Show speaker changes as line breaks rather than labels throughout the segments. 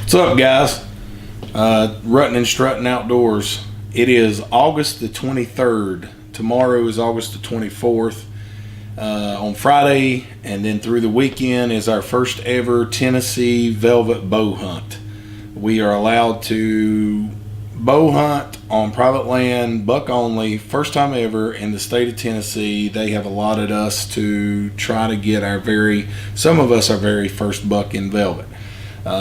What's up, guys? Ruttin and Struttin' Outdoors. It is August the 23rd. Tomorrow is August the 24th. On Friday and then through the weekend is our first ever Tennessee velvet bow hunt. We are allowed to bow hunt on private land, buck only, first time ever in the state of Tennessee. They have allotted us to try to get some of us our very first buck in velvet.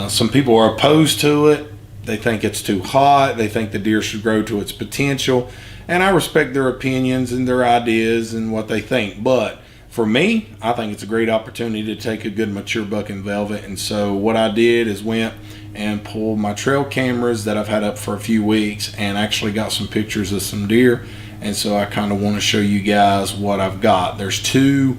Some people are opposed to it. They think it's too hot. They think the deer should grow to its potential. And I respect their opinions and their ideas and what they think. But for me, I think it's a great opportunity to take a good mature buck in velvet. And so what I did is went and pulled my trail cameras that I've had up for a few weeks and actually got some pictures of some deer. And so I kind of want to show you guys what I've got. There's two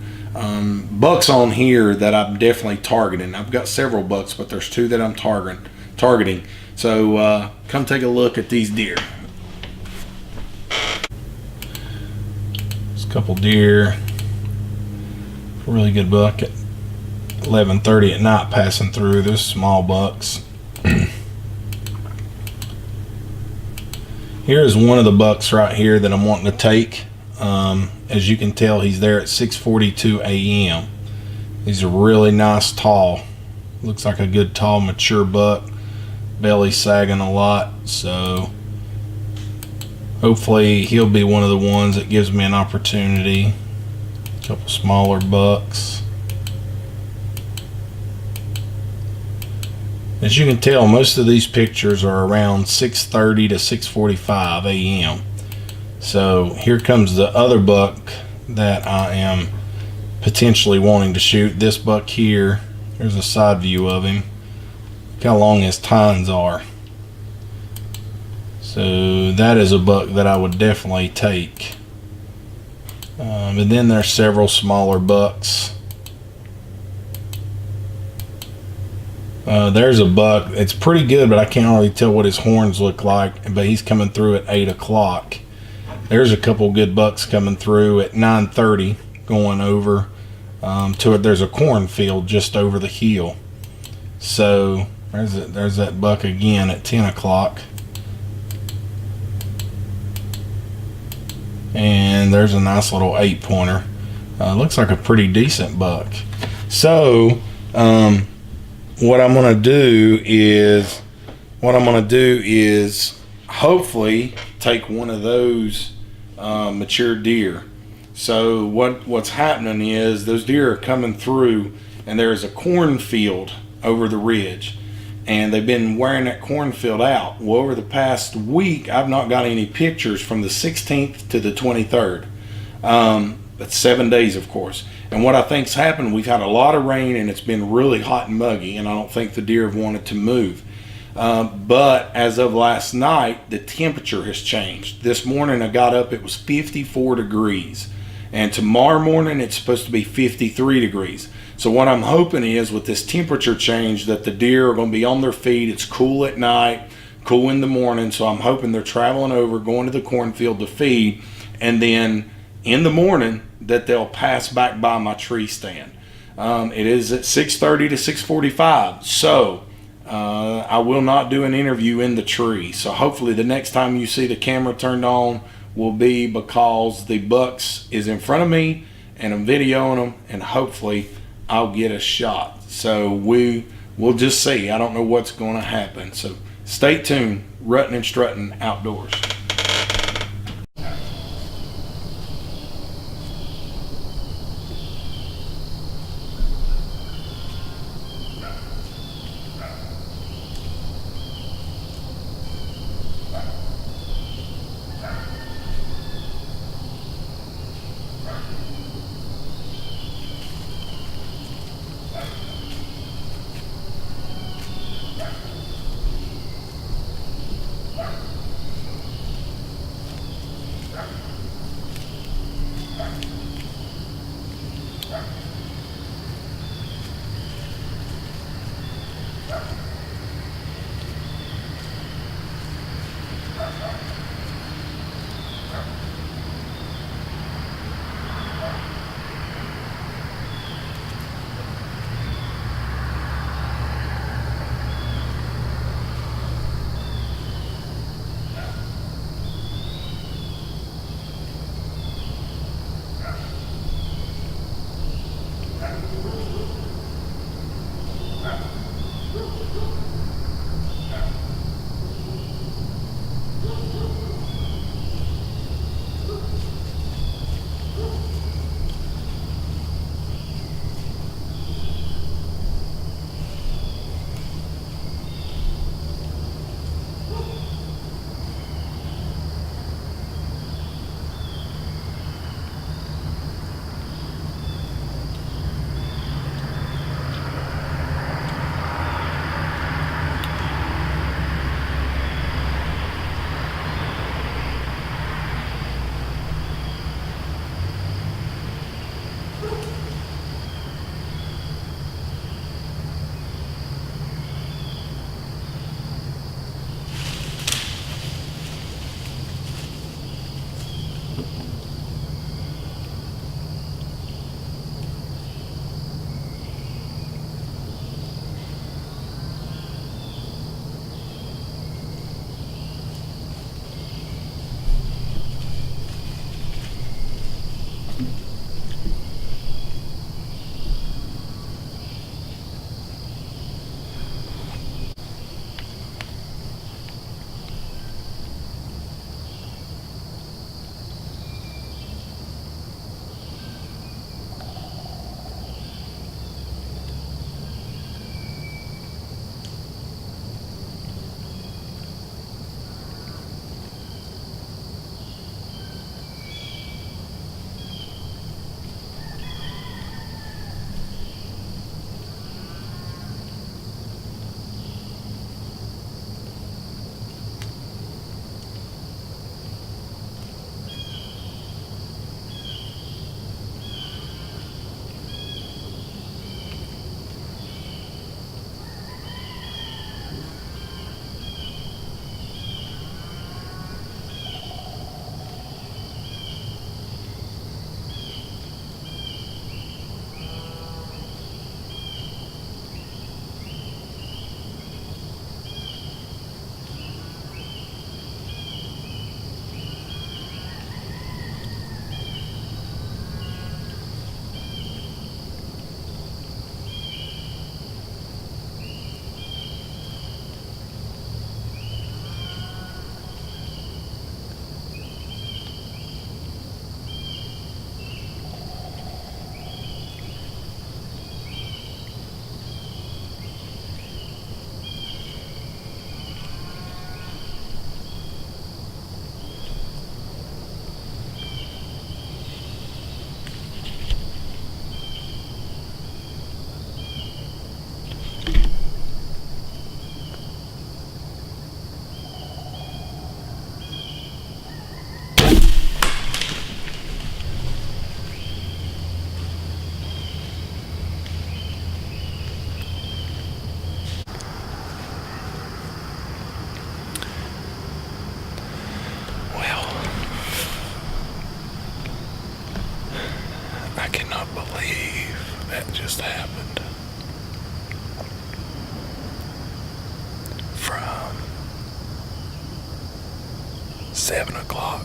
bucks on here that I'm definitely targeting. I've got several bucks, but there's two that I'm targeting. So come take a look at these deer. There's a couple deer. Really good buck at 11:30 at night passing through. There's small bucks. Here's one of the bucks right here that I'm wanting to take. As you can tell, he's there at 6:42 a.m. He's a really nice tall, looks like a good tall mature buck, belly sagging a lot, so hopefully he'll be one of the ones that gives me an opportunity. A couple smaller bucks. As you can tell, most of these pictures are around 6:30 to 6:45 a.m. So here comes the other buck that I am potentially wanting to shoot. This buck here, there's a side view of him. Look how long his tines are. So that is a buck that I would definitely take. And then there's several smaller bucks. There's a buck. It's pretty good, but I can't really tell what his horns look like. But he's coming through at 8 o'clock. There's a couple good bucks coming through at 9:30, going over to it. There's a cornfield just over the hill. So there's that buck again at 10 o'clock. And there's a nice little 8-pointer. Looks like a pretty decent buck. So what I'm gonna do is hopefully take one of those mature deer. So what's happening is those deer are coming through, and there is a cornfield over the ridge, and they've been wearing that cornfield out. Well, over the past week, I've not got any pictures from the 16th to the 23rd. That's 7 days, of course. And what I think's happened, we've had a lot of rain, and it's been really hot and muggy, and I don't think the deer have wanted to move. But as of last night, the temperature has changed. This morning I got up, it was 54 degrees. And tomorrow morning it's supposed to be 53 degrees. So what I'm hoping is with this temperature change that the deer are going to be on their feet. It's cool at night, cool in the morning. So I'm hoping they're traveling over, going to the cornfield to feed. And then in the morning that they'll pass back by my tree stand. It is at 6:30 to 6:45. So I will not do an interview in the tree. So hopefully the next time you see the camera turned on will be because the bucks is in front of me and I'm videoing them, and hopefully I'll get a shot. So we'll just see. I don't know what's going to happen. So stay tuned. Ruttin and Struttin' Outdoors. I cannot believe that just happened. From 7 o'clock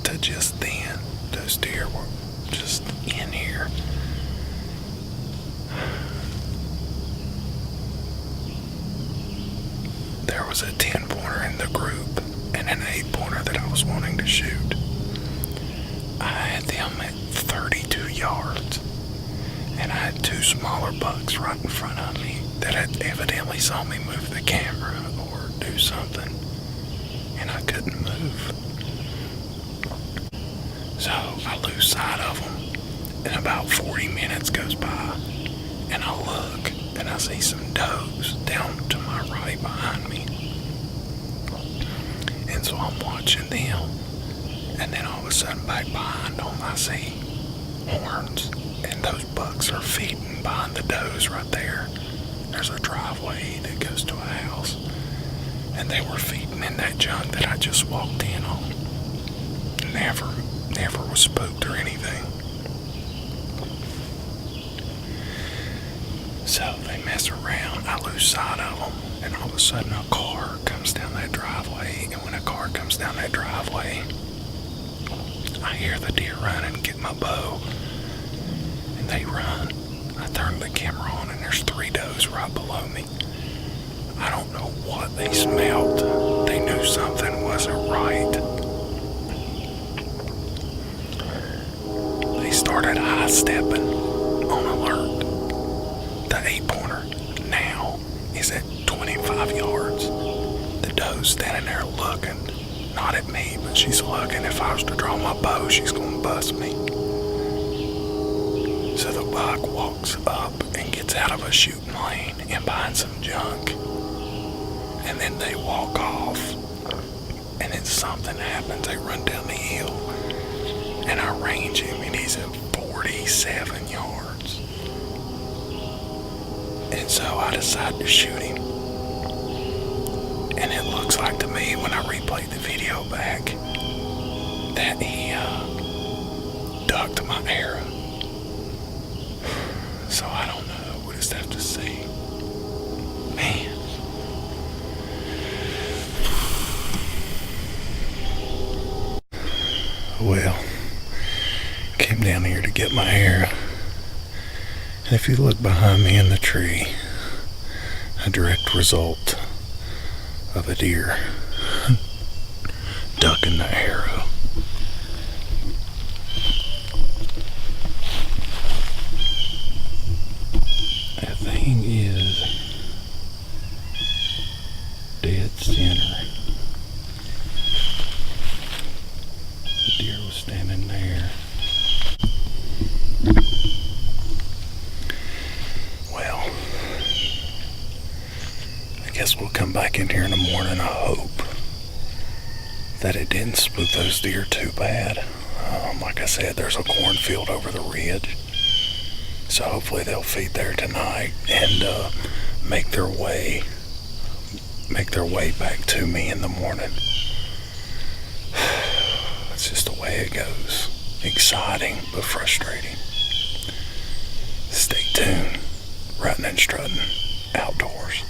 to just then, those deer were just in here. There was a 10-pointer in the group and an 8-pointer that I was wanting to shoot. I had them at 32 yards, and I had 2 smaller bucks right in front of me that had evidently saw me move the camera or do something, and I couldn't move. So I lose sight of them, and about 40 minutes goes by, and I look, and I see some does down to my right behind me. And so I'm watching them, and then all of a sudden back behind them I see horns, and those bucks are feeding behind the does right there. There's a driveway that goes to a house, and they were feeding in that junk that I just walked in on. Never was spooked or anything. So they mess around, I lose sight of them, and all of a sudden a car comes down that driveway, and when a car comes down that driveway, I hear the deer run and get my bow, and they run. I turn the camera on, and there's 3 does right below me, what they smelt, they knew something wasn't right. They started high-stepping on alert. The 8-pointer now is at 25 yards. The doe's standing there looking, not at me, but she's looking. If I was to draw my bow, she's gonna bust me. So the buck walks up and gets out of a shooting lane and behind some junk. And then they walk off. And then something happens. They run down the hill. And I range him and he's at 47 yards. And so I decide to shoot him. And it looks like to me when I replayed the video back that he ducked my arrow. So I don't know. We'll just have to see. Man. Well, came down here to get my arrow. And if you look behind me in the tree, a direct result of a deer ducking the arrow. That thing is dead center. The deer was standing there. Well, I guess we'll come back in here in the morning. I hope that it didn't spook those deer too bad. Like I said, there's a cornfield over the ridge, so hopefully they'll feed there tonight and make their way back to me in the morning. It's just the way it goes. Exciting but frustrating. Stay tuned. Ruttin and Struttin' Outdoors.